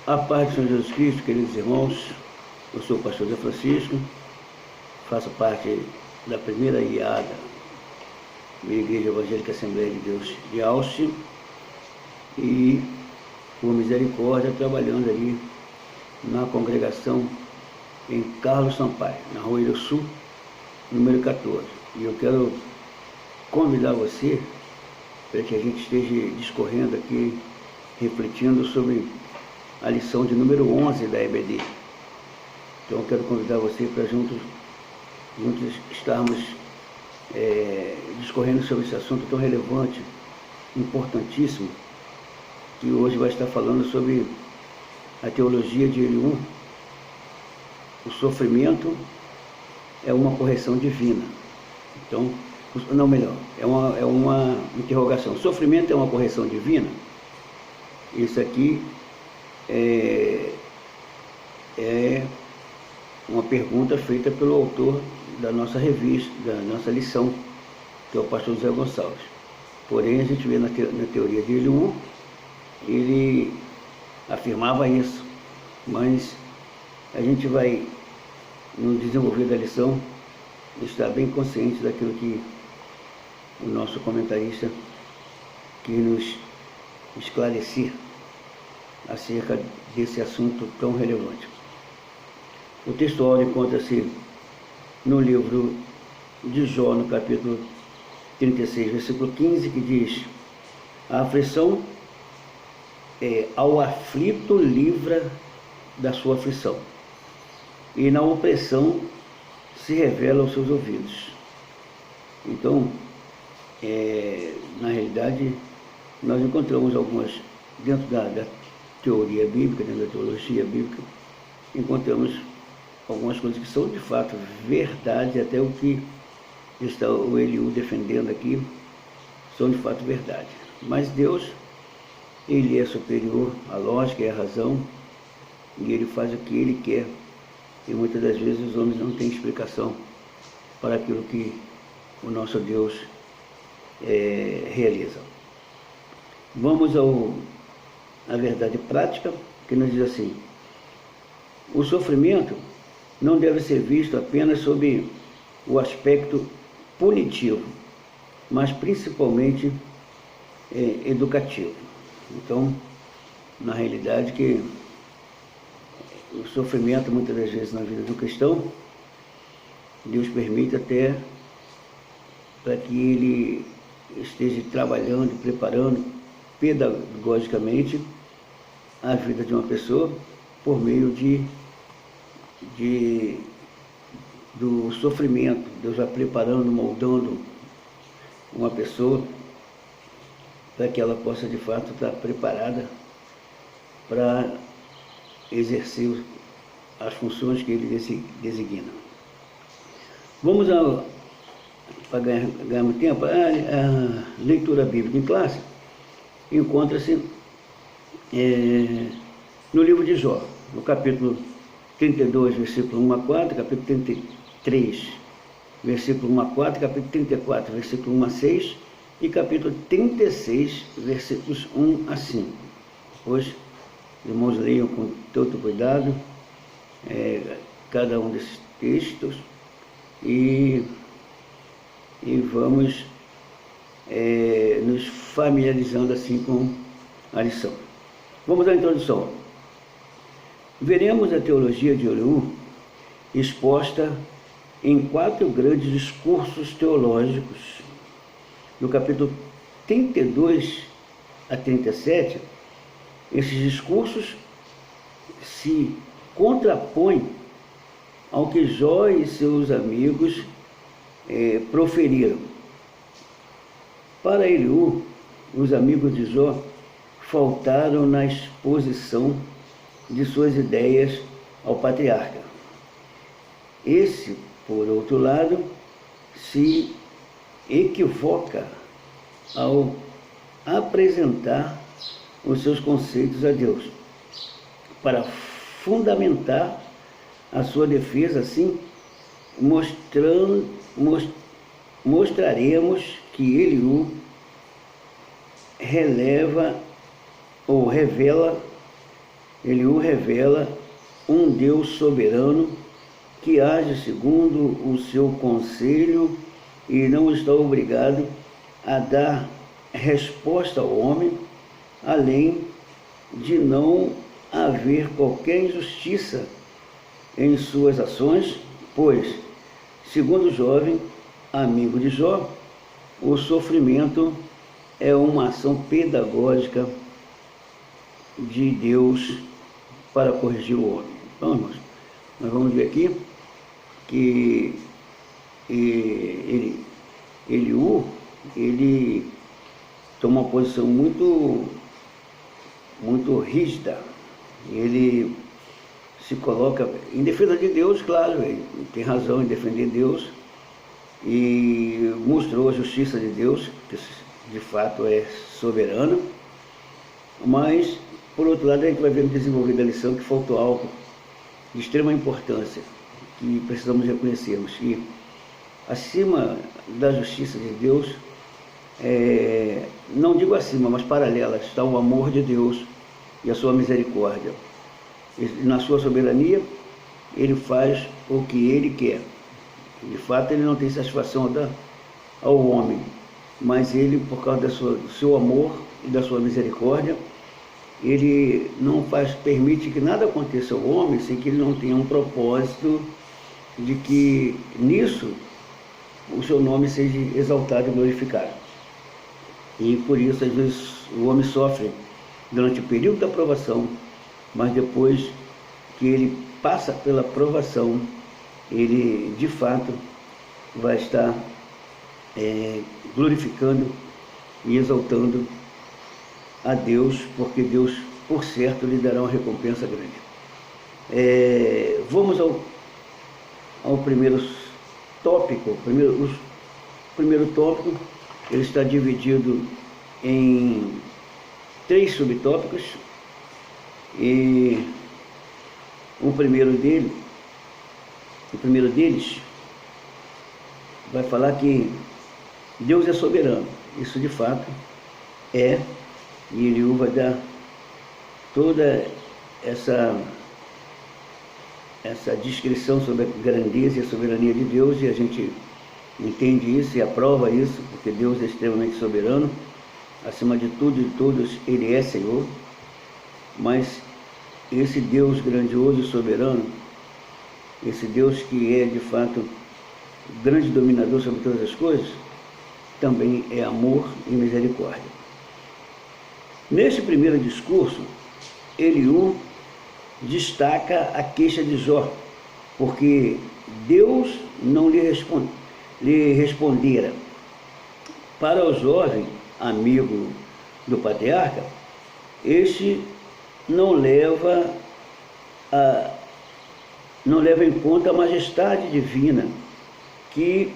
A paz do Senhor Jesus Cristo, queridos irmãos, eu sou o pastor Zé Francisco, faço parte da primeira IADA, minha Igreja Evangélica Assembleia de Deus de Alce, e por misericórdia trabalhando ali na congregação em Carlos Sampaio, na Rua Ilha Sul, número 14. E eu quero convidar você para que a gente esteja discorrendo aqui, refletindo sobre a lição de número 11 da EBD. Então eu quero convidar você para juntos estarmos discorrendo sobre esse assunto tão relevante, importantíssimo, que hoje vai estar falando sobre a teologia de Eliú. O sofrimento é uma correção divina. Então, não, melhor, é uma interrogação. O sofrimento é uma correção divina? Isso aqui é uma pergunta feita pelo autor da nossa revista, da nossa lição, que é o pastor José Gonçalves. Porém, a gente vê na teoria de Eliú, ele afirmava isso, mas a gente vai, no desenvolver da lição, estar bem consciente daquilo que o nosso comentarista quis nos esclarecer acerca desse assunto tão relevante. O textual encontra-se no livro de Jó, no capítulo 36, versículo 15, que diz: a aflição ao aflito livra da sua aflição, e na opressão se revela aos seus ouvidos. Então, na realidade, nós encontramos algumas, dentro da teoria bíblica, dentro da teologia bíblica, encontramos algumas coisas que são de fato verdade, até o que está o Eliú defendendo aqui, são de fato verdade. Mas Deus, Ele é superior à lógica e à razão, e Ele faz o que Ele quer, e muitas das vezes os homens não têm explicação para aquilo que o nosso Deus realiza. Vamos à verdade prática, que nos diz assim: o sofrimento não deve ser visto apenas sob o aspecto punitivo, mas principalmente educativo. Então, na realidade, que o sofrimento, muitas das vezes na vida do cristão, Deus permite até para que ele esteja trabalhando, preparando pedagogicamente a vida de uma pessoa por meio do sofrimento. Deus vai preparando, moldando uma pessoa para que ela possa de fato estar preparada para exercer as funções que Ele designa. Vamos para ganhar muito tempo, a leitura bíblica em classe encontra-se no livro de Jó, no capítulo 32, versículo 1 a 4, capítulo 33, versículo 1 a 4, capítulo 34, versículo 1 a 6 e capítulo 36, versículos 1 a 5. Depois, os irmãos leiam com todo cuidado cada um desses textos e vamos nos familiarizando assim com a lição. Vamos à introdução. Veremos a teologia de Eliú exposta em 4 grandes discursos teológicos. No capítulo 32 a 37, esses discursos se contrapõem ao que Jó e seus amigos proferiram. Para Eliú, os amigos de Jó faltaram na exposição de suas ideias ao patriarca. Esse, por outro lado, se equivoca ao apresentar os seus conceitos a Deus, para fundamentar a sua defesa. Assim, mostraremos que Eliú revela Eliú revela um Deus soberano que age segundo o seu conselho e não está obrigado a dar resposta ao homem, além de não haver qualquer injustiça em suas ações, pois, segundo o jovem amigo de Jó, o sofrimento é uma ação pedagógica de Deus para corrigir o homem. Então, irmãos, nós vamos ver aqui que Eliú, ele toma uma posição muito rígida. Ele se coloca em defesa de Deus, claro, ele tem razão em defender Deus, e mostrou a justiça de Deus, que de fato é soberana, mas, por outro lado, a gente vai ver no desenvolver da lição que faltou algo de extrema importância, que precisamos reconhecermos, que acima da justiça de Deus, não digo acima, mas paralela, está o amor de Deus e a sua misericórdia. Na sua soberania, ele faz o que ele quer. De fato, ele não tem satisfação a dar ao homem, mas ele, por causa do seu amor e da sua misericórdia, ele não permite que nada aconteça ao homem sem que ele não tenha um propósito de que nisso o seu nome seja exaltado e glorificado. E por isso, às vezes, o homem sofre durante o período da provação, mas depois que ele passa pela provação, ele de fato vai estar glorificando e exaltando a Deus, porque Deus, por certo, lhe dará uma recompensa grande. Vamos ao primeiro tópico. O primeiro tópico, ele está dividido em 3 subtópicos, e o primeiro deles vai falar que Deus é soberano. Isso de fato é, e Eliú vai dar toda essa descrição sobre a grandeza e a soberania de Deus, e a gente entende isso e aprova isso, porque Deus é extremamente soberano, acima de tudo e de todos, Ele é Senhor. Mas esse Deus grandioso e soberano, esse Deus que é de fato grande dominador sobre todas as coisas, também é amor e misericórdia. Neste primeiro discurso, Eliú destaca a queixa de Jó, porque Deus não lhe respondera. Para o jovem amigo do patriarca, este não leva em conta a majestade divina que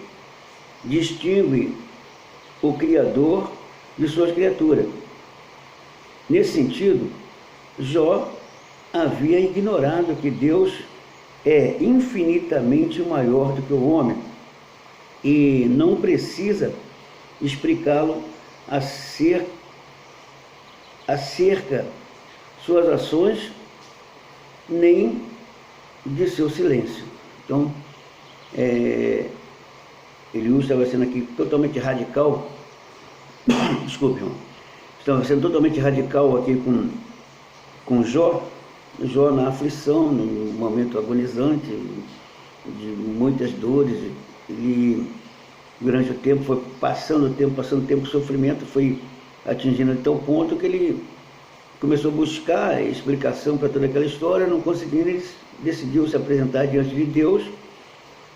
distingue o Criador de suas criaturas. Nesse sentido, Jó havia ignorado que Deus é infinitamente maior do que o homem e não precisa explicá-lo acerca suas ações nem de seu silêncio. Então, Eliú estava sendo aqui totalmente radical, desculpe, irmão, estava sendo totalmente radical aqui com Jó na aflição, num momento agonizante, de muitas dores, e durante o tempo foi passando o tempo, o sofrimento foi atingindo de tal ponto que ele começou a buscar explicação para toda aquela história, não conseguindo, ele decidiu se apresentar diante de Deus.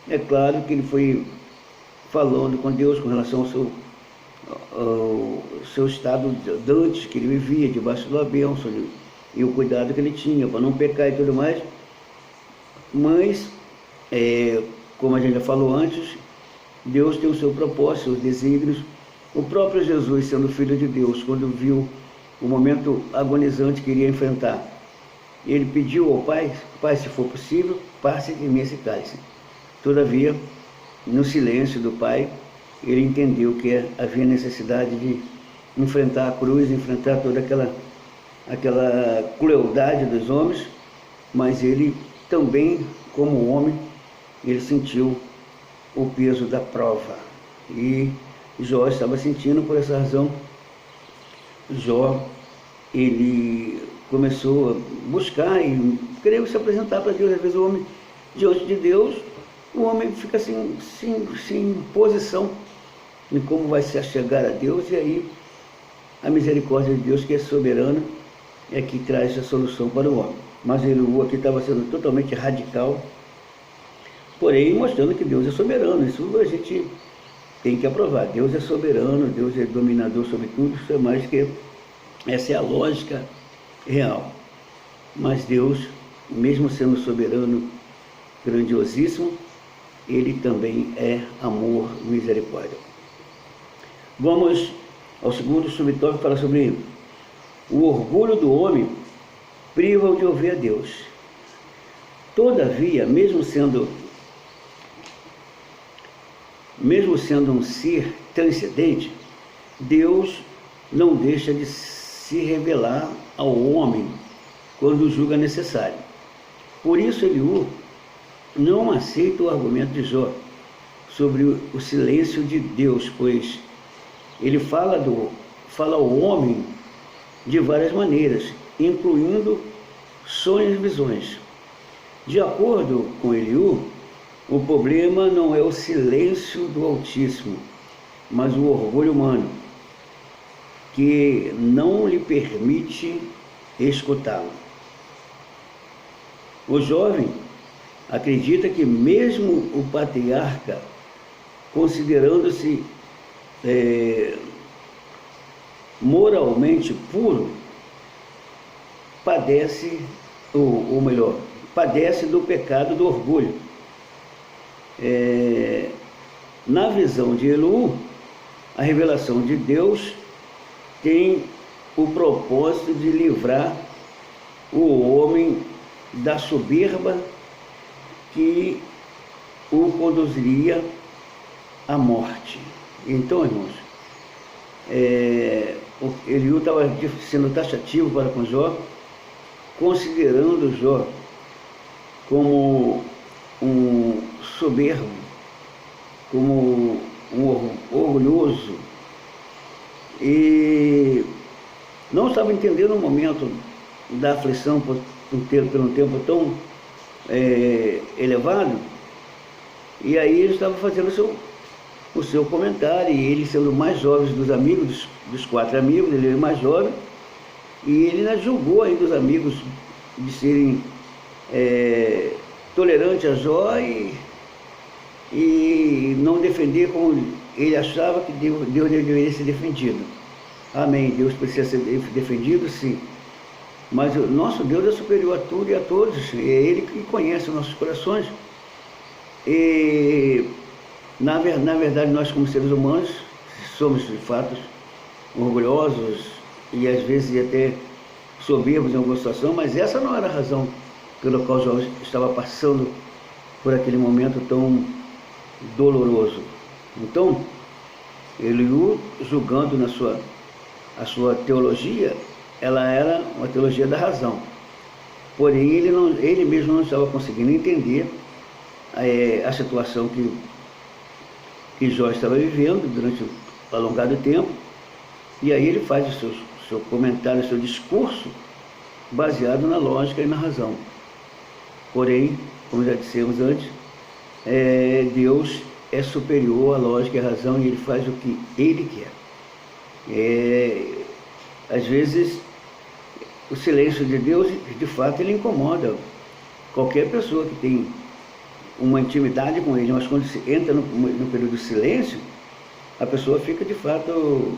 É claro que ele foi falando com Deus com relação ao seu estado antes que ele vivia, debaixo da bênção, e o cuidado que ele tinha para não pecar e tudo mais. Mas, como a gente já falou antes, Deus tem o seu propósito, seus desígnios. O próprio Jesus, sendo filho de Deus, quando viu o momento agonizante que iria enfrentar, ele pediu ao Pai: Pai, se for possível, passe de mim esse cálice. Todavia, no silêncio do Pai, ele entendeu que havia necessidade de enfrentar a cruz, enfrentar toda aquela crueldade dos homens, mas ele também, como homem, ele sentiu o peso da prova. E Jó estava sentindo, por essa razão, Jó, ele começou a buscar e querer se apresentar para Deus. Às vezes o homem, diante de Deus, o homem fica sem posição em como vai se achegar a Deus, e aí a misericórdia de Deus, que é soberana, é que traz a solução para o homem. Mas Eliú aqui estava sendo totalmente radical, porém mostrando que Deus é soberano. Isso a gente tem que aprovar. Deus é soberano, Deus é dominador sobre tudo, isso é mais que... Essa é a lógica real. Mas Deus, mesmo sendo soberano, grandiosíssimo, ele também é amor e misericórdia. Vamos ao segundo subtópico, que fala sobre o orgulho do homem priva-o de ouvir a Deus. Todavia, mesmo sendo um ser transcendente, Deus não deixa de se revelar ao homem quando julga necessário. Por isso, Eliú não aceita o argumento de Jó sobre o silêncio de Deus, pois ele fala ao homem de várias maneiras, incluindo sonhos e visões. De acordo com Eliú, o problema não é o silêncio do Altíssimo, mas o orgulho humano, que não lhe permite escutá-lo. O jovem acredita que mesmo o patriarca, considerando-se moralmente puro, padece do pecado do orgulho. Na visão de Eliú, a revelação de Deus tem o propósito de livrar o homem da soberba que o conduziria à morte. Então, irmãos, Eliú estava sendo taxativo para com Jó, considerando Jó como um soberbo, como um orgulhoso, e não estava entendendo o momento da aflição por um tempo tão elevado, e aí ele estava fazendo o seu comentário, e ele sendo o mais jovem dos amigos, dos 4 amigos, ele é o mais jovem, e ele ainda julgou ainda os amigos de serem tolerantes a Jó e não defender como ele achava que Deus deveria ser defendido. Amém, Deus precisa ser defendido, sim. Mas o nosso Deus é superior a tudo e a todos, é Ele que conhece os nossos corações. E, na verdade, nós como seres humanos, somos de fato orgulhosos e às vezes até soberbos em alguma situação, mas essa não era a razão pela qual Jó estava passando por aquele momento tão doloroso. Então, Eliú, julgando a sua teologia, ela era uma teologia da razão. Porém, ele mesmo não estava conseguindo entender a situação que Jó estava vivendo durante um alongado tempo. E aí ele faz o seu comentário, o seu discurso, baseado na lógica e na razão. Porém, como já dissemos antes, Deus é superior à lógica e à razão, e Ele faz o que Ele quer. Às vezes, o silêncio de Deus, de fato, ele incomoda qualquer pessoa que tem uma intimidade com Ele, mas quando se entra no período de silêncio, a pessoa fica, de fato,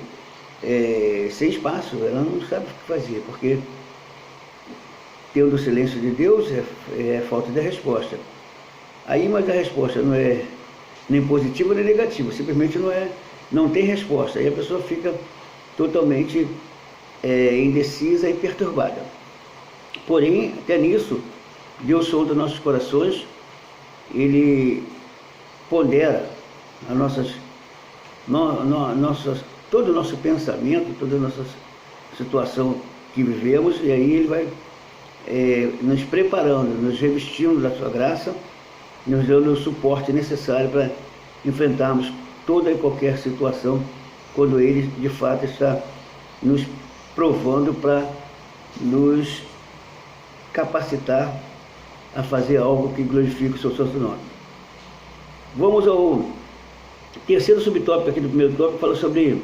sem espaço, ela não sabe o que fazer, porque tendo o silêncio de Deus é falta de resposta. Aí, mas a resposta não é nem positiva nem negativa, simplesmente não tem resposta. Aí a pessoa fica totalmente indecisa e perturbada. Porém, até nisso, Deus sonda nossos corações, Ele pondera todo o nosso pensamento, toda a nossa situação que vivemos, e aí Ele vai nos preparando, nos revestindo da sua graça, nos dando o suporte necessário para enfrentarmos toda e qualquer situação, quando Ele de fato está nos provando para nos capacitar a fazer algo que glorifique o seu santo nome. Vamos ao terceiro subtópico aqui do primeiro tópico, fala sobre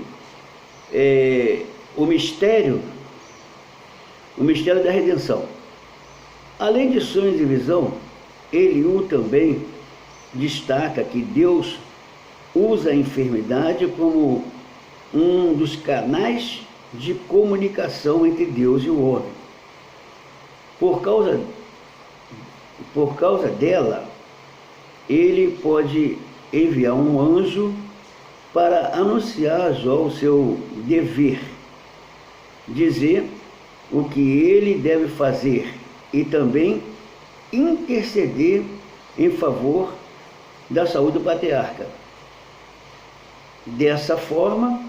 o mistério da redenção. Além de sonhos e visão, Eliú também destaca que Deus usa a enfermidade como um dos canais de comunicação entre Deus e o homem. Por causa dela, ele pode enviar um anjo para anunciar a Jó o seu dever, dizer o que ele deve fazer e também interceder em favor da saúde do patriarca. Dessa forma,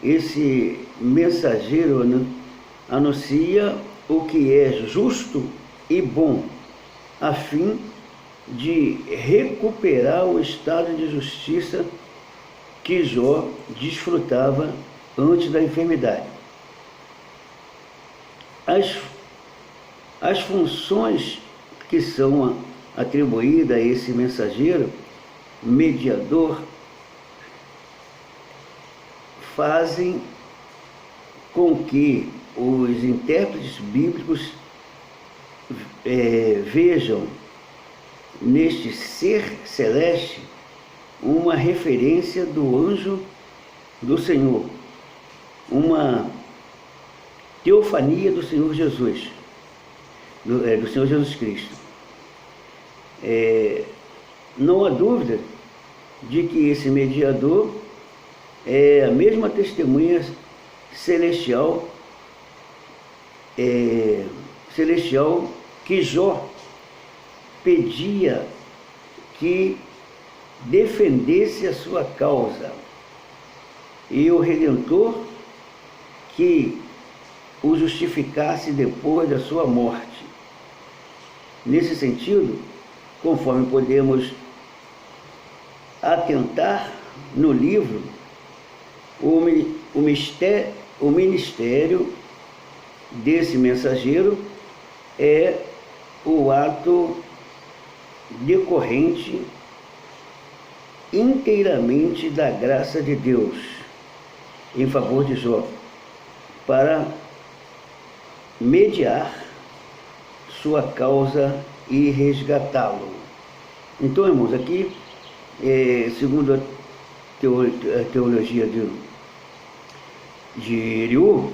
esse mensageiro anuncia o que é justo e bom, a fim de recuperar o estado de justiça que Jó desfrutava antes da enfermidade. As funções que são atribuídas a esse mensageiro, mediador, fazem com que os intérpretes bíblicos vejam neste ser celeste uma referência do anjo do Senhor, uma teofania do Senhor Jesus, do Senhor Jesus Cristo. Não há dúvida de que esse mediador é a mesma testemunha celestial que Jó pedia que defendesse a sua causa, e o Redentor que o justificasse depois da sua morte. Nesse sentido, conforme podemos atentar no livro, o ministério desse mensageiro é o ato decorrente inteiramente da graça de Deus em favor de Jó, para mediar sua causa e resgatá-lo. Então, irmãos, aqui, segundo a teologia de Eliú,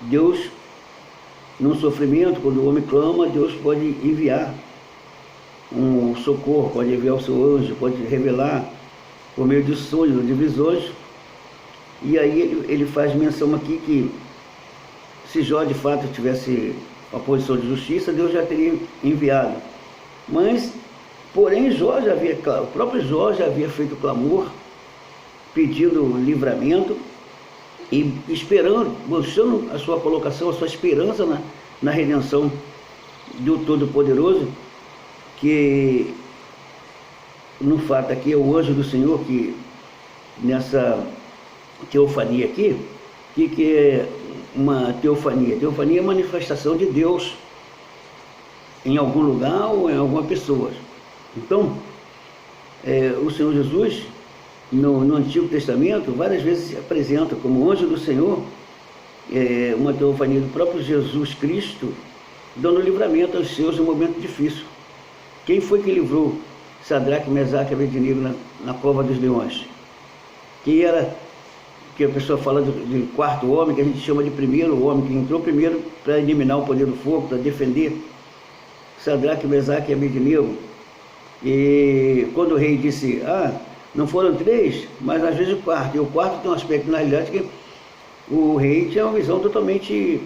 Deus, no sofrimento, quando o homem clama, Deus pode enviar um socorro, pode enviar o seu anjo, pode revelar por meio de sonhos, de visões. E aí ele faz menção aqui que se Jó de fato tivesse uma posição de justiça, Deus já teria enviado. Mas, porém, o próprio Jó já havia feito clamor, pedindo livramento e esperando, mostrando a sua colocação, a sua esperança na redenção do Todo-Poderoso, que no fato aqui é o anjo do Senhor, que nessa teofania aqui, que é uma teofania? Teofania é a manifestação de Deus em algum lugar ou em alguma pessoa. Então, o Senhor Jesus, no Antigo Testamento, várias vezes se apresenta como anjo do Senhor, uma teofania do próprio Jesus Cristo, dando livramento aos seus em um momento difícil. Quem foi que livrou Sadraque, Mesaque e Abednego na cova dos leões? Que a pessoa fala de quarto homem, que a gente chama de primeiro homem, que entrou primeiro para eliminar o poder do fogo, para defender Sadraque, Mesaque e Abednego. E quando o rei disse, não foram três, mas às vezes o quarto, e o quarto tem um aspecto, na realidade, que o rei tinha uma visão totalmente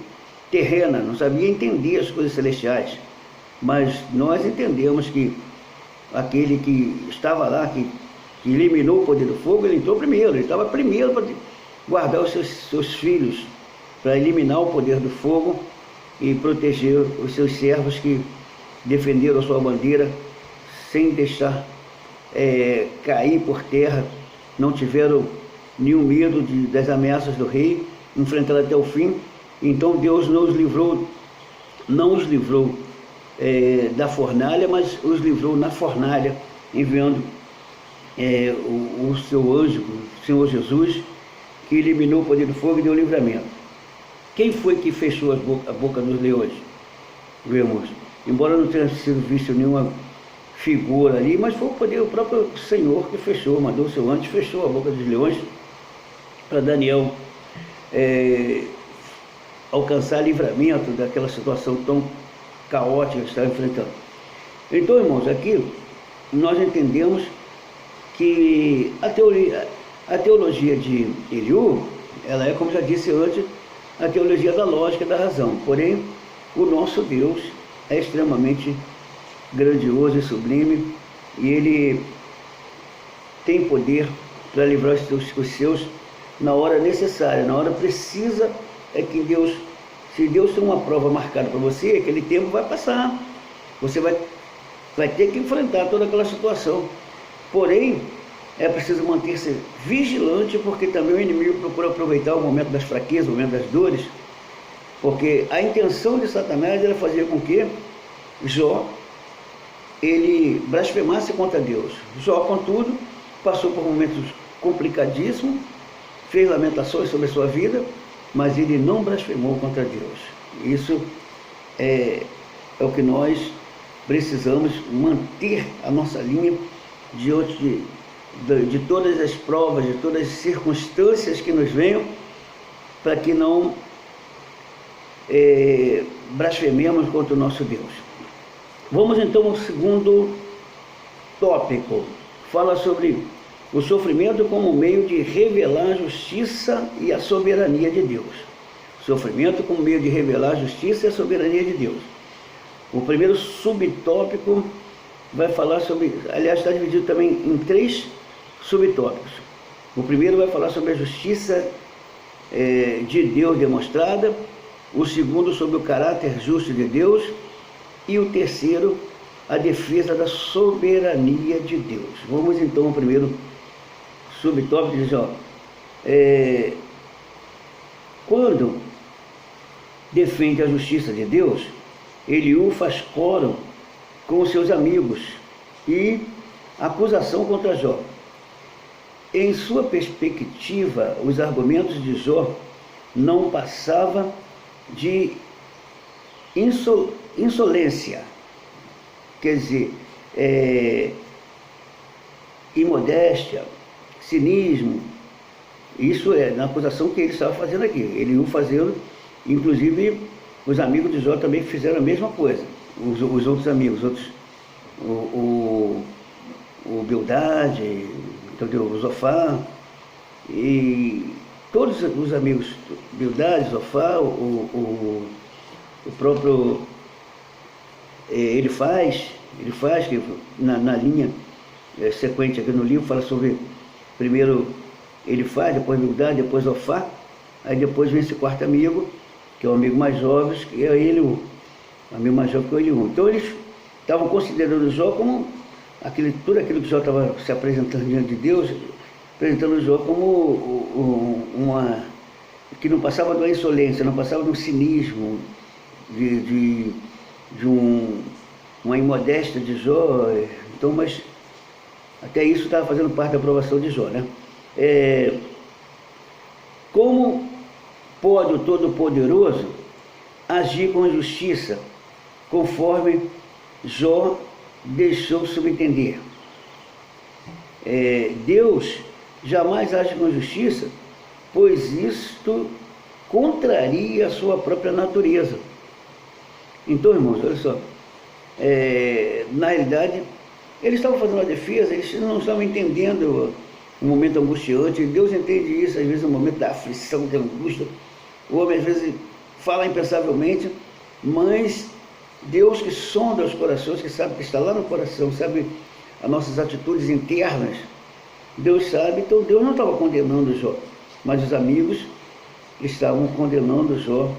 terrena, não sabia entender as coisas celestiais. Mas nós entendemos que aquele que estava lá, que eliminou o poder do fogo, ele entrou primeiro, ele estava primeiro para guardar os seus filhos para eliminar o poder do fogo e proteger os seus servos que defenderam a sua bandeira sem deixar cair por terra, não tiveram nenhum medo das ameaças do rei, enfrentaram até o fim. Então Deus não os livrou da fornalha, mas os livrou na fornalha, enviando o seu anjo, o Senhor Jesus, que eliminou o poder do fogo e deu livramento. Quem foi que fechou a boca dos leões? Vemos, embora não tenha sido visto nenhuma figura ali, mas foi o próprio Senhor que fechou, mandou o seu anjo, fechou a boca dos leões para Daniel alcançar livramento daquela situação tão caótica que estava enfrentando. Então, irmãos, aqui nós entendemos que a teologia de Eliú, ela é, como já disse antes, a teologia da lógica e da razão. Porém, o nosso Deus é extremamente grandioso e sublime, e Ele tem poder para livrar os seus na hora necessária, na hora precisa. É que Deus, se Deus tem uma prova marcada para você, aquele tempo vai passar, você vai ter que enfrentar toda aquela situação. Porém, é preciso manter-se vigilante, porque também o inimigo procura aproveitar o momento das fraquezas, o momento das dores, porque a intenção de Satanás era fazer com que Jó, ele blasfemasse contra Deus. Jó, contudo, passou por momentos complicadíssimos, fez lamentações sobre a sua vida, mas ele não blasfemou contra Deus. Isso é o que nós precisamos manter a nossa linha diante de todas as provas, de todas as circunstâncias que nos venham, para que não blasfememos contra o nosso Deus. Vamos então ao segundo tópico. Fala sobre o sofrimento como meio de revelar a justiça e a soberania de Deus. Sofrimento como meio de revelar a justiça e a soberania de Deus. O primeiro subtópico vai falar sobre, aliás, está dividido também em 3 subtópicos. O primeiro vai falar sobre a justiça de Deus demonstrada, o segundo sobre o caráter justo de Deus, e o terceiro, a defesa da soberania de Deus. Vamos então ao primeiro subtópico, diz, quando defende a justiça de Deus, Eliú faz coro com os seus amigos e acusação contra Jó. Em sua perspectiva, os argumentos de Jó não passavam de insolência, quer dizer, imodéstia, cinismo. Isso é na acusação que ele estava fazendo aqui. Ele ia fazendo, inclusive os amigos de Jó também fizeram a mesma coisa. Os outros amigos, o Bildade, o Zofar, e todos os amigos, Bildade, Zofar, o próprio ele faz que na linha sequente aqui no livro fala sobre, primeiro ele faz, depois Bildade, depois Zofar, aí depois vem esse quarto amigo, que é o amigo mais jovem, que é Eliú, o amigo mais jovem que é Eliú. Então eles estavam considerando Jó como tudo aquilo que Jó estava se apresentando diante de Deus, apresentando Jó como que não passava de uma insolência, não passava de um cinismo, de uma imodéstia de Jó. Então, mas até isso estava fazendo parte da aprovação de Jó, né? Como pode o Todo-Poderoso agir com justiça, conforme Jó deixou subentender? Deus jamais age com justiça, pois isto contraria a sua própria natureza. Então, irmãos, olha só, na realidade, eles estavam fazendo a defesa, eles não estavam entendendo o momento angustiante. Deus entende isso, às vezes, no momento da aflição, da angústia. O homem, às vezes, fala impensavelmente, mas Deus, que sonda os corações, que sabe que está lá no coração, sabe as nossas atitudes internas, Deus sabe. Então Deus não estava condenando Jó, mas os amigos estavam condenando Jó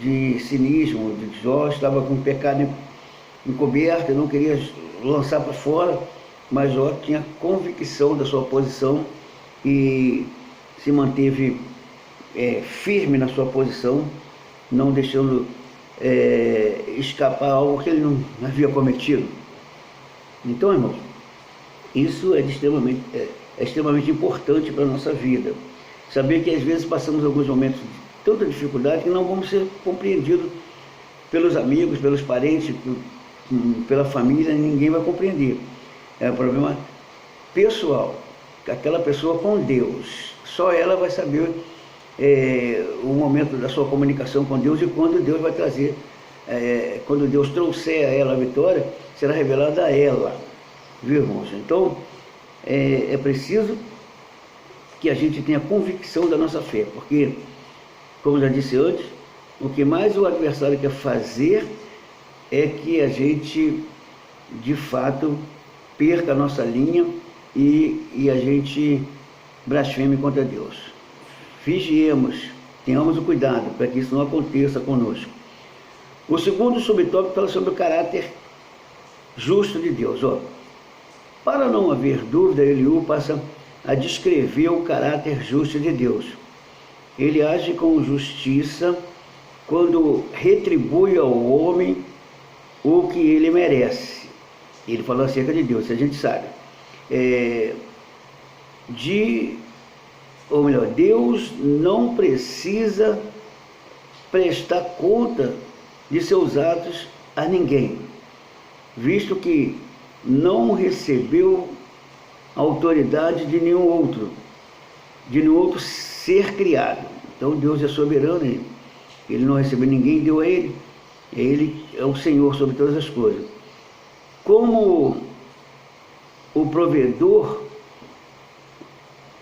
de cinismo, de Jó estava com pecado encoberto e não queria lançar para fora, mas Jó tinha convicção da sua posição e se manteve firme na sua posição, não deixando escapar algo que ele não havia cometido. Então, irmãos, isso é extremamente importante para a nossa vida. Saber que às vezes passamos alguns momentos de tanta dificuldade que não vamos ser compreendidos pelos amigos, pelos parentes, pela família, ninguém vai compreender. É um problema pessoal, aquela pessoa com Deus. Só ela vai saber o momento da sua comunicação com Deus e quando Deus vai trazer, quando Deus trouxer a ela a vitória, será revelada a ela. Viu, irmãos? Então, é preciso que a gente tenha convicção da nossa fé, porque, como já disse antes, o que mais o adversário quer fazer é que a gente, de fato, perca a nossa linha e a gente blasfeme contra Deus. Vigiemos, tenhamos o cuidado para que isso não aconteça conosco. O segundo subtópico fala sobre o caráter justo de Deus. Para não haver dúvida, Eliú passa a descrever o caráter justo de Deus. Ele age com justiça quando retribui ao homem o que ele merece. Ele falou acerca de Deus, a gente sabe. Ou melhor, Deus não precisa prestar conta de seus atos a ninguém, visto que não recebeu autoridade de nenhum outro ser criado. Então Deus é soberano, ele não recebeu ninguém, deu a ele é o Senhor sobre todas as coisas. Como o provedor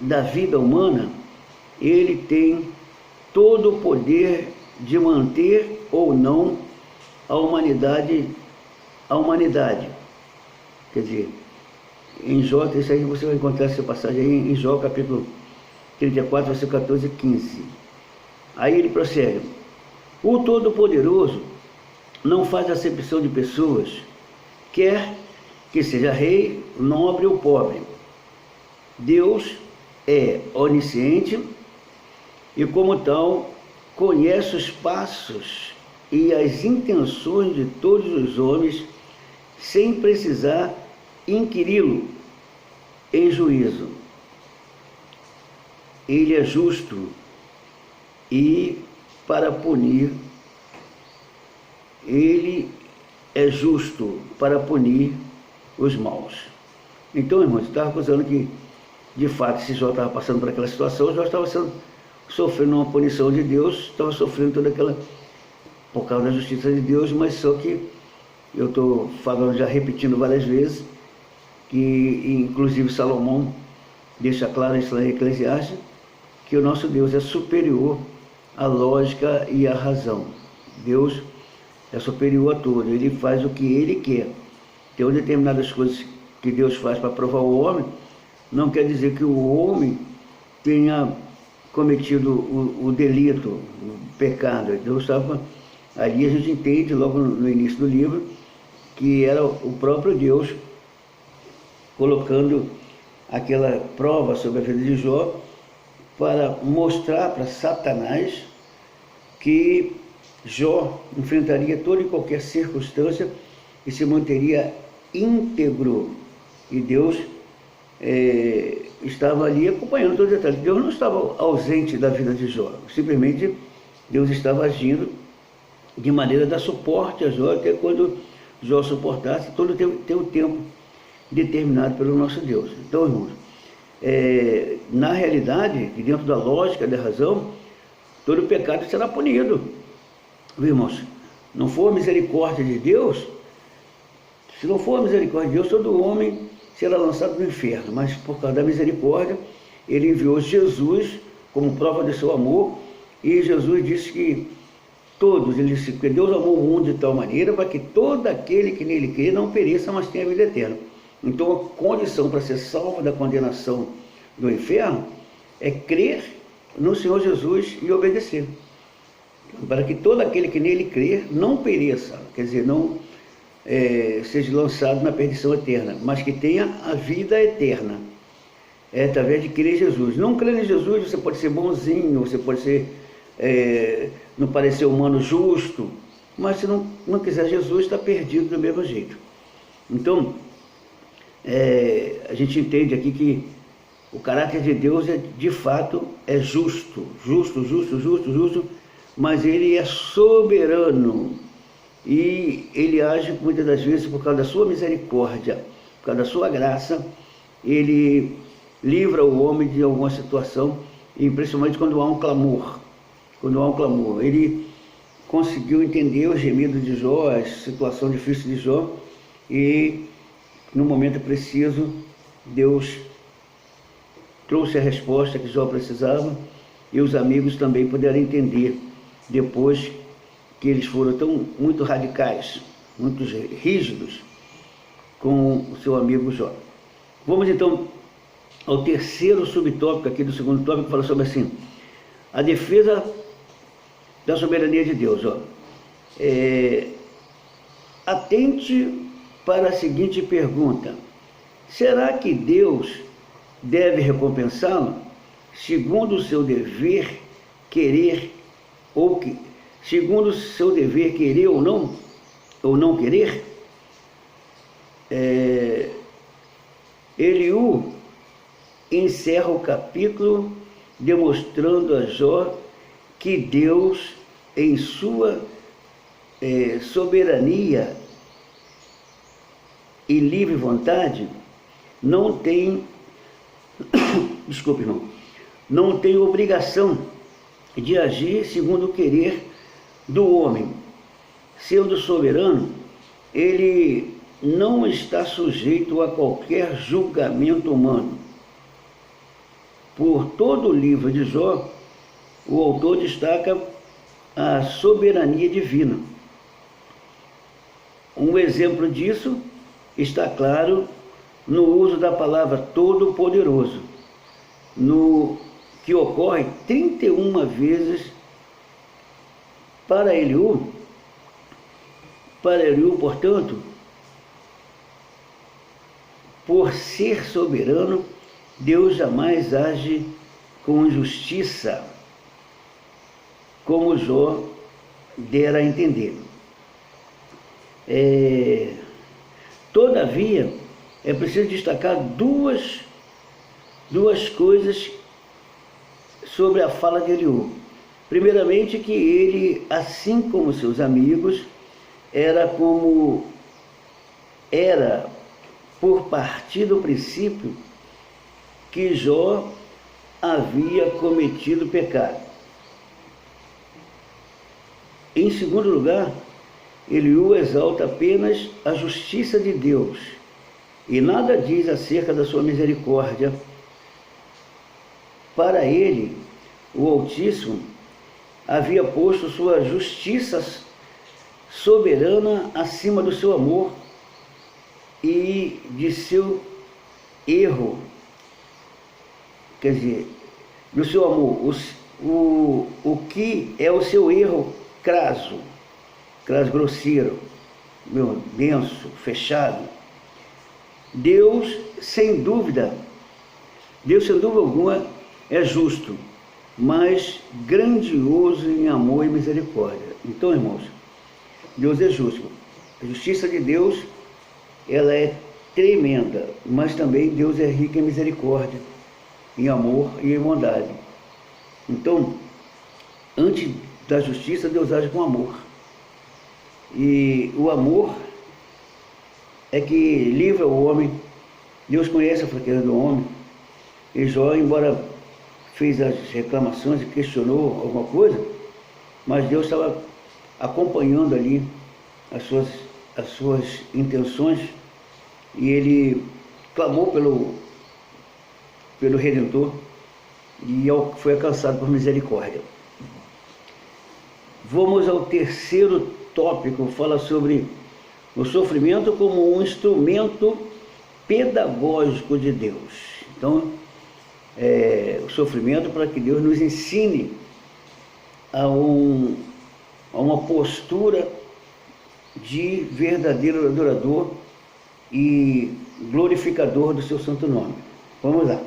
da vida humana, ele tem todo o poder de manter ou não a humanidade. Quer dizer, em Jó, isso aí você vai encontrar essa passagem aí em Jó, capítulo 34, versículo 14 e 15. Aí ele prossegue: o Todo-Poderoso não faz acepção de pessoas, quer que seja rei, nobre ou pobre. Deus é onisciente e, como tal, conhece os passos e as intenções de todos os homens, sem precisar inquiri-lo em juízo. Ele é justo e para punir, os maus. Então, irmãos, estava acusando que, de fato, se Jó estava passando por aquela situação, Jó estava sofrendo uma punição de Deus, estava sofrendo toda aquela, por causa da justiça de Deus, mas só que eu estou falando, já repetindo várias vezes, que inclusive Salomão deixa claro isso lá em Eclesiastes, que o nosso Deus é superior à lógica e à razão. Deus é superior a tudo, ele faz o que ele quer. Tem determinadas coisas que Deus faz para provar o homem, não quer dizer que o homem tenha cometido o delito, o pecado. Deus estava ali, a gente entende logo no início do livro, que era o próprio Deus colocando aquela prova sobre a vida de Jó para mostrar para Satanás que Jó enfrentaria toda e qualquer circunstância e se manteria íntegro. E Deus estava ali acompanhando todo o detalhe. Deus não estava ausente da vida de Jó, simplesmente Deus estava agindo de maneira a dar suporte a Jó, até quando Jó suportasse, todo tem o tempo determinado pelo nosso Deus. Então, irmãos, na realidade, dentro da lógica da razão, todo pecado será punido. Viu, irmãos? Não for a misericórdia de Deus, se não for a misericórdia de Deus, todo homem será lançado no inferno, mas por causa da misericórdia, ele enviou Jesus como prova de seu amor, e Jesus disse que ele disse que Deus amou o mundo de tal maneira para que todo aquele que nele crê não pereça, mas tenha a vida eterna. Então a condição para ser salvo da condenação do inferno é crer no Senhor Jesus e obedecer, para que todo aquele que nele crer não pereça, quer dizer, não seja lançado na perdição eterna, mas que tenha a vida eterna, através de crer em Jesus. Não crer em Jesus, você pode ser bonzinho, você pode ser, no parecer humano, justo, mas se não quiser Jesus, está perdido do mesmo jeito. Então, a gente entende aqui que o caráter de Deus de fato é justo, mas ele é soberano e ele age muitas das vezes por causa da sua misericórdia, por causa da sua graça. Ele livra o homem de alguma situação, e principalmente quando há um clamor. Ele conseguiu entender o gemido de Jó, a situação difícil de Jó, e no momento preciso Deus trouxe a resposta que Jó precisava, e os amigos também puderam entender, depois que eles foram muito radicais, muito rígidos com o seu amigo Jó. Vamos então ao terceiro subtópico aqui do segundo tópico, que fala sobre assim, a defesa da soberania de Deus. Atente para a seguinte pergunta: será que Deus deve recompensá-lo segundo o seu dever querer ou não querer? Eliú encerra o capítulo demonstrando a Jó que Deus, em sua soberania e livre vontade, não tem não tem obrigação de agir segundo o querer do homem. Sendo soberano, ele não está sujeito a qualquer julgamento humano. Por todo o livro de Jó, o autor destaca a soberania divina. Um exemplo disso está claro no uso da palavra todo-poderoso, no que ocorre 31 vezes para Eliú, portanto, por ser soberano, Deus jamais age com injustiça, como Jó dera a entender. Todavia, é preciso destacar duas coisas sobre a fala de Eliú. Primeiramente, que ele, assim como seus amigos, era por partir do princípio que Jó havia cometido pecado. Em segundo lugar, Eliú exalta apenas a justiça de Deus e nada diz acerca da sua misericórdia. Para ele, o Altíssimo havia posto sua justiça soberana acima do seu amor e de seu erro, quer dizer, do seu amor, o que é o seu erro crasso, grosseiro, denso, fechado. Deus, sem dúvida alguma, é justo, mas grandioso em amor e misericórdia. Então, irmãos, Deus é justo. A justiça de Deus, ela é tremenda, mas também Deus é rico em misericórdia, em amor e em bondade. Então, antes da justiça, Deus age com amor. E o amor é que livra o homem. Deus conhece a fraqueza do homem. E Jó, embora fez as reclamações e questionou alguma coisa, mas Deus estava acompanhando ali as suas intenções, e ele clamou pelo Redentor e foi alcançado por misericórdia. Vamos ao terceiro tópico, fala sobre o sofrimento como um instrumento pedagógico de Deus. Então, o sofrimento para que Deus nos ensine a uma postura de verdadeiro adorador e glorificador do seu santo nome. Vamos lá.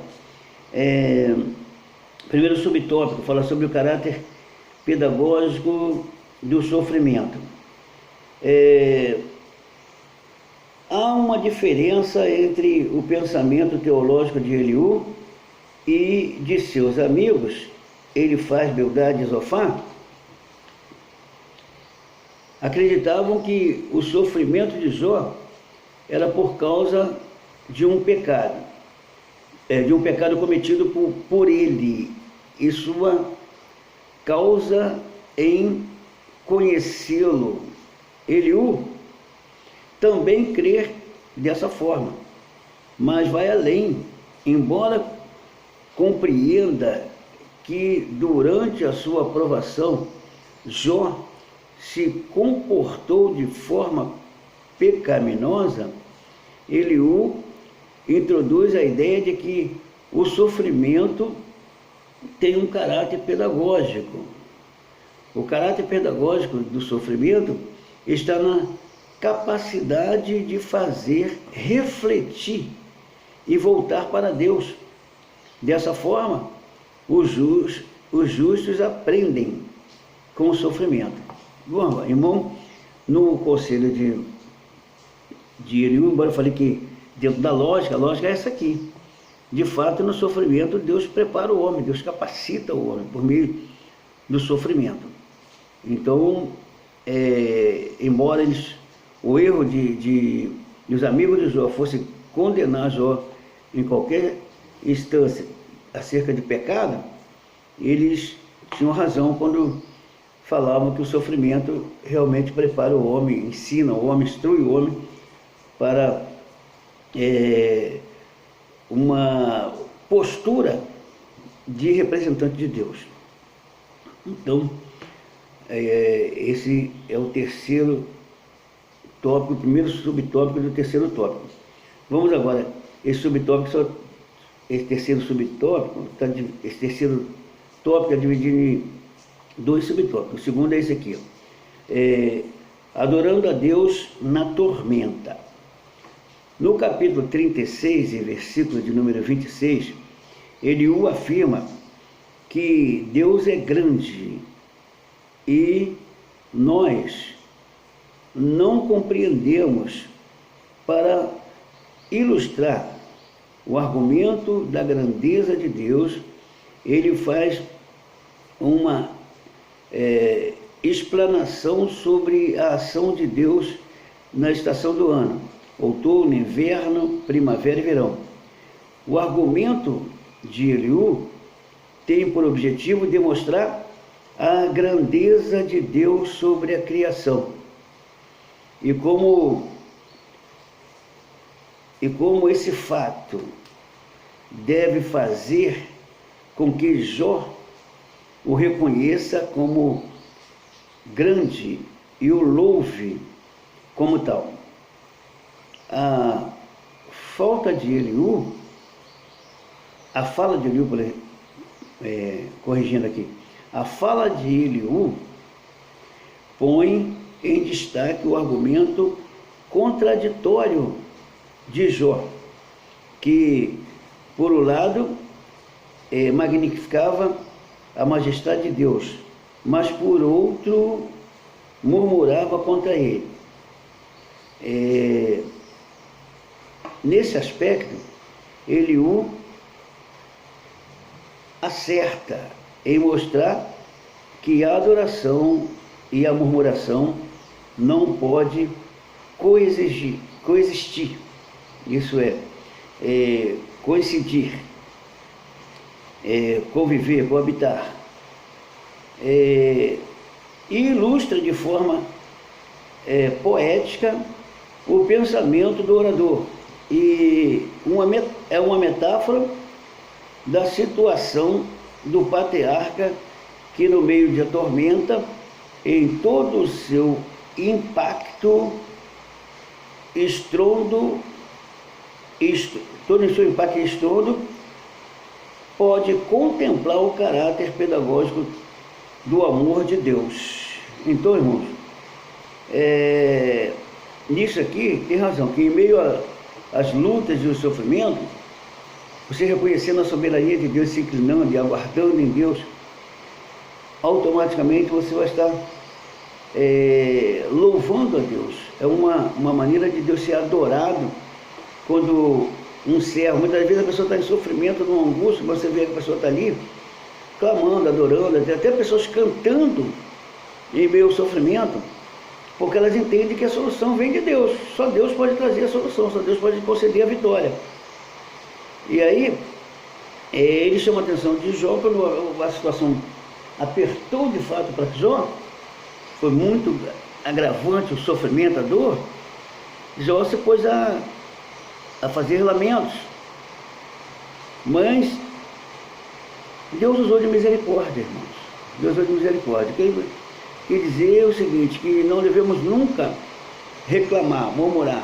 Primeiro subtópico, fala sobre o caráter pedagógico do sofrimento. Há uma diferença entre o pensamento teológico de Eliú e de seus amigos, Elifaz, Bildad e Zofar. Acreditavam que o sofrimento de Jó era por causa de um pecado, cometido por ele, e sua causa em conhecê-lo. Eliú também crê dessa forma, mas vai além, embora compreenda que durante a sua provação Jó se comportou de forma pecaminosa. Eliú introduz a ideia de que o sofrimento tem um caráter pedagógico. O caráter pedagógico do sofrimento está na capacidade de fazer refletir e voltar para Deus. Dessa forma, os justos aprendem com o sofrimento. Bom, irmão, no conselho de Eliú, embora eu falei que dentro da lógica, a lógica é essa aqui. De fato, no sofrimento, Deus prepara o homem, Deus capacita o homem por meio do sofrimento. Então, embora o erro de os amigos de Jó fosse condenar Jó em qualquer instância acerca de pecado, eles tinham razão quando falavam que o sofrimento realmente prepara o homem, ensina o homem, instrui o homem para uma postura de representante de Deus. Então, esse é o terceiro tópico, o primeiro subtópico do terceiro tópico. Vamos agora, esse terceiro tópico é dividido em dois subtópicos. O segundo é esse aqui, adorando a Deus na tormenta. No capítulo 36, e versículo de número 26, Eliú afirma que Deus é grande e nós não compreendemos. Para ilustrar o argumento da grandeza de Deus, ele faz uma explanação sobre a ação de Deus na estação do ano: outono, inverno, primavera e verão. O argumento de Eliú tem por objetivo demonstrar a grandeza de Deus sobre a criação e como esse fato deve fazer com que Jó o reconheça como grande e o louve como tal. A fala de Eliú, corrigindo aqui, a fala de Eliú põe em destaque o argumento contraditório de Jó, que, por um lado, magnificava a majestade de Deus, mas, por outro, murmurava contra ele. Nesse aspecto, Eliú acerta em mostrar que a adoração e a murmuração não podem coexistir. Isso coincidir, conviver, coabitar. E ilustra de forma poética o pensamento do orador. E é uma metáfora da situação do patriarca que, no meio de a tormenta, em todo o seu impacto, estrondo, pode contemplar o caráter pedagógico do amor de Deus. Então, irmãos, nisso aqui tem razão, que em meio às lutas e o sofrimento, você reconhecendo a soberania de Deus, se inclinando e aguardando em Deus, automaticamente você vai estar louvando a Deus. É uma maneira de Deus ser adorado. Quando um servo, muitas vezes a pessoa está em sofrimento, numa angústia, mas você vê que a pessoa está ali clamando, adorando, até pessoas cantando em meio ao sofrimento, porque elas entendem que a solução vem de Deus. Só Deus pode trazer a solução, só Deus pode conceder a vitória. E aí, ele chama a atenção de Jó, quando a situação apertou de fato para Jó, foi muito agravante o sofrimento, a dor, Jó se pôs a fazer lamentos, mas Deus usou de misericórdia, irmãos. Deus usou de misericórdia. Quer dizer o seguinte, que não devemos nunca reclamar, murmurar,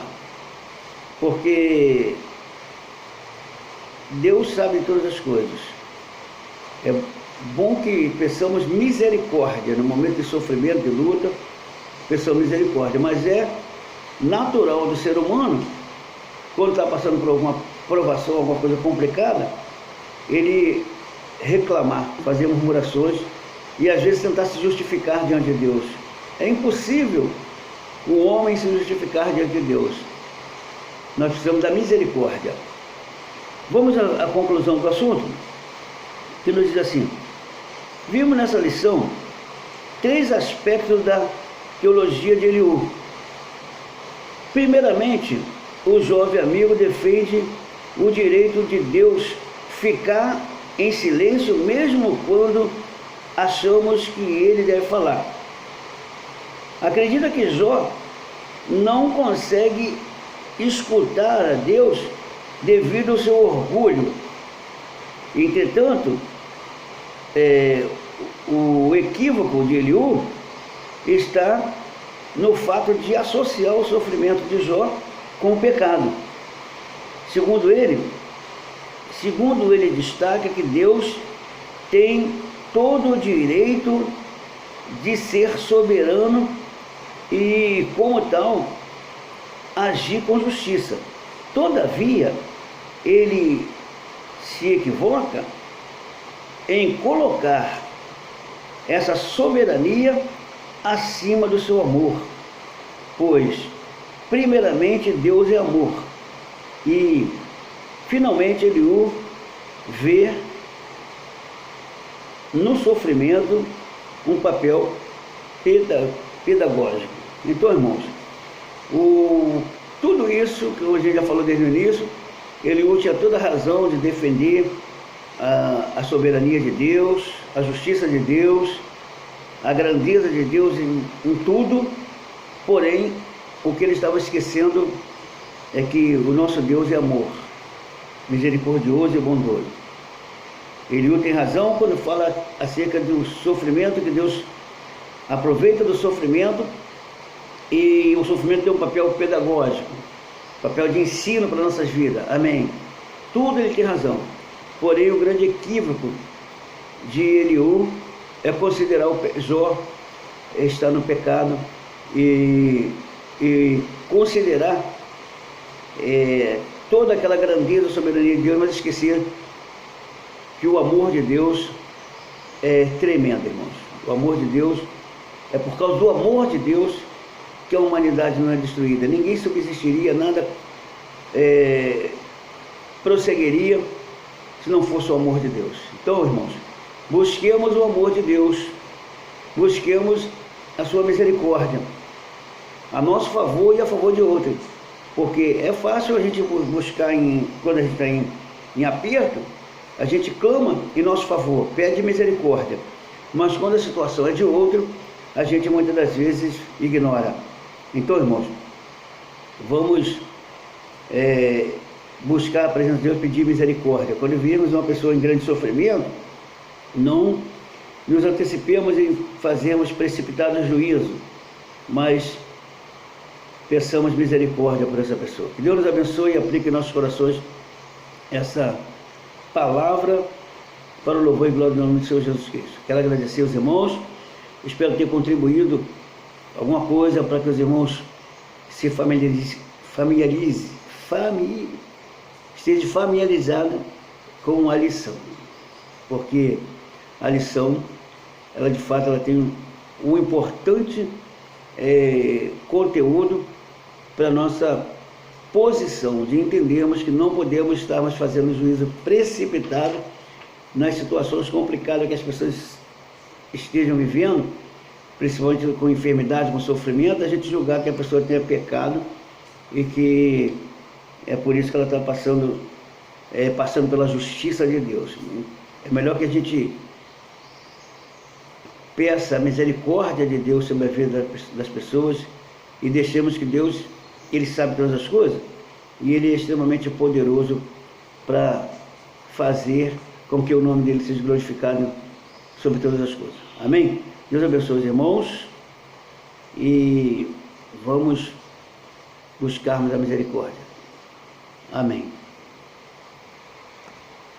porque Deus sabe todas as coisas. É bom que peçamos misericórdia no momento de sofrimento, de luta, peçamos misericórdia, mas é natural do ser humano, quando está passando por alguma provação, alguma coisa complicada, ele reclamar, fazer murmurações e às vezes tentar se justificar diante de Deus. É impossível o homem se justificar diante de Deus. Nós precisamos da misericórdia. Vamos à conclusão do assunto, que nos diz assim: vimos nessa lição 3 aspectos da teologia de Eliú. Primeiramente, o jovem amigo defende o direito de Deus ficar em silêncio, mesmo quando achamos que ele deve falar. Acredita que Jó não consegue escutar a Deus devido ao seu orgulho. Entretanto, o equívoco de Eliú está no fato de associar o sofrimento de Jó com o pecado. Segundo ele destaca que Deus tem todo o direito de ser soberano e, como tal, agir com justiça. Todavia, ele se equivoca em colocar essa soberania acima do seu amor, pois, primeiramente, Deus é amor, e, finalmente, Eliú vê no sofrimento um papel pedagógico. Então, irmãos, tudo isso que hoje a gente já falou desde o início, Eliú tinha toda a razão de defender a soberania de Deus, a justiça de Deus, a grandeza de Deus em tudo, porém, o que ele estava esquecendo é que o nosso Deus é amor, misericordioso e bondoso. Eliú tem razão quando fala acerca do sofrimento, que Deus aproveita do sofrimento, e o sofrimento tem um papel pedagógico, papel de ensino para nossas vidas. Amém. Tudo ele tem razão. Porém, o grande equívoco de Eliú é considerar o Jó estar no pecado e considerar toda aquela grandeza e soberania de Deus, mas esquecer que o amor de Deus é tremendo, irmãos. O amor de Deus, é por causa do amor de Deus que a humanidade não é destruída. Ninguém subsistiria, nada prosseguiria se não fosse o amor de Deus. Então, irmãos, busquemos o amor de Deus, busquemos a sua misericórdia, a nosso favor e a favor de outros, porque é fácil a gente buscar, quando a gente está em aperto, a gente clama em nosso favor, pede misericórdia, mas quando a situação é de outro, a gente muitas das vezes ignora. Então, irmãos, vamos buscar a presença de Deus, pedir misericórdia. Quando virmos uma pessoa em grande sofrimento, não nos antecipemos em fazermos precipitado juízo, mas peçamos misericórdia por essa pessoa. Que Deus nos abençoe e aplique em nossos corações essa palavra para o louvor e glória do nome do Senhor Jesus Cristo. Quero agradecer aos irmãos, espero ter contribuído alguma coisa para que os irmãos se esteja familiarizado com a lição, porque a lição, ela de fato, ela tem um importante conteúdo para a nossa posição, de entendermos que não podemos estar mais fazendo juízo precipitado nas situações complicadas que as pessoas estejam vivendo, principalmente com enfermidade, com sofrimento, a gente julgar que a pessoa tenha pecado e que é por isso que ela está passando pela justiça de Deus. É melhor que a gente peça a misericórdia de Deus sobre a vida das pessoas e deixemos que Deus, Ele sabe todas as coisas e Ele é extremamente poderoso para fazer com que o nome dEle seja glorificado sobre todas as coisas. Amém? Deus abençoe os irmãos e vamos buscarmos a misericórdia. Amém.